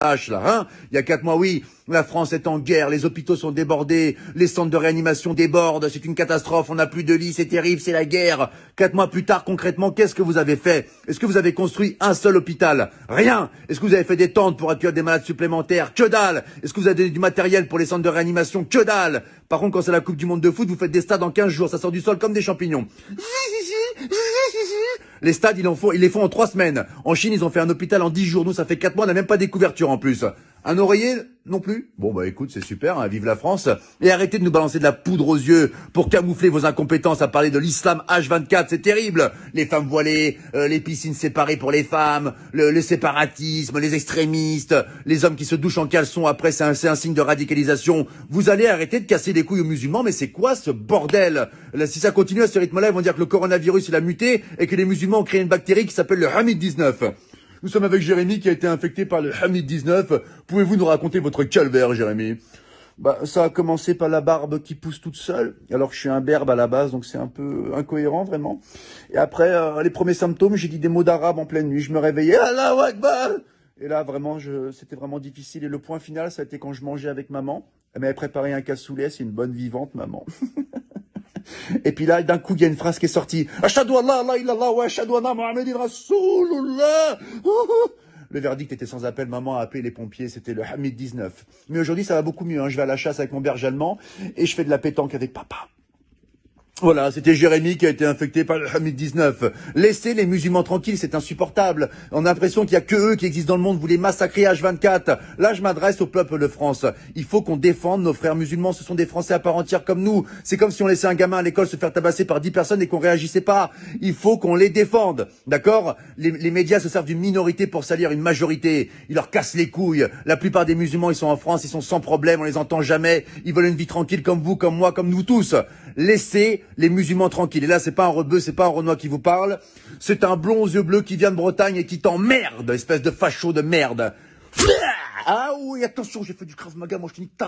là, hein. Il y a 4 mois, oui, la France est en guerre, les hôpitaux sont débordés, les centres de réanimation débordent, c'est une catastrophe, on n'a plus de lits, c'est terrible, c'est la guerre. 4 mois plus tard, concrètement, qu'est-ce que vous avez fait? Est-ce que vous avez construit un seul hôpital? Rien. Est-ce que vous avez fait des tentes pour accueillir des malades supplémentaires? Que dalle. Est-ce que vous avez donné du matériel pour les centres de réanimation? Que dalle. Par contre, quand c'est la Coupe du Monde de foot, vous faites des stades en 15 jours, ça sort du sol comme des champignons. Les stades, ils les font en 3 semaines. En Chine, ils ont fait un hôpital en 10 jours. Nous, ça fait 4 mois, on n'a même pas des couvertures en plus. Un oreiller non plus. Bon bah écoute, c'est super, hein, vive la France. Et arrêtez de nous balancer de la poudre aux yeux pour camoufler vos incompétences à parler de l'islam H24, c'est terrible. Les femmes voilées, les piscines séparées pour les femmes, le séparatisme, les extrémistes, les hommes qui se douchent en caleçon après, c'est un signe de radicalisation. Vous allez arrêter de casser les couilles aux musulmans, mais c'est quoi ce bordel? Là, si ça continue à ce rythme-là, ils vont dire que le coronavirus il a muté et que les musulmans ont créé une bactérie qui s'appelle le Hamid-19. Nous sommes avec Jérémy qui a été infecté par le Hamid-19. Pouvez-vous nous raconter votre calvaire, Jérémy? Bah, ça a commencé par la barbe qui pousse toute seule, alors que je suis un berbe à la base, donc c'est un peu incohérent, vraiment. Et après, les premiers symptômes, j'ai dit des mots d'arabe en pleine nuit. Je me réveillais, Allahu Akbar! Et là, vraiment, c'était vraiment difficile. Et le point final, ça a été quand je mangeais avec maman. Elle m'avait préparé un cassoulet, c'est une bonne vivante, maman. Et puis là, d'un coup, il y a une phrase qui est sortie. Ashhadu an la ilaha illallah wa ashhadu anna Muhammadin Rasulullah. Le verdict était sans appel. Maman a appelé les pompiers. C'était le Hamid 19. Mais aujourd'hui, ça va beaucoup mieux. Hein. Je vais à la chasse avec mon berger allemand et je fais de la pétanque avec papa. Voilà, c'était Jérémy qui a été infecté par le Hamid-19. Laissez les musulmans tranquilles, c'est insupportable. On a l'impression qu'il y a que eux qui existent dans le monde, vous les massacrez H24. Là, je m'adresse au peuple de France. Il faut qu'on défende nos frères musulmans, ce sont des Français à part entière comme nous. C'est comme si on laissait un gamin à l'école se faire tabasser par 10 personnes et qu'on réagissait pas. Il faut qu'on les défende, d'accord? Les médias se servent d'une minorité pour salir une majorité. Ils leur cassent les couilles. La plupart des musulmans, ils sont en France, ils sont sans problème, on les entend jamais. Ils veulent une vie tranquille comme vous, comme moi, comme nous tous. Laissez les musulmans tranquilles. Et là, c'est pas un rebeu, c'est pas un Renoir qui vous parle. C'est un blond aux yeux bleus qui vient de Bretagne et qui t'emmerde, espèce de facho de merde. Ah oui, attention, j'ai fait du Krav Maga, moi je te nique ta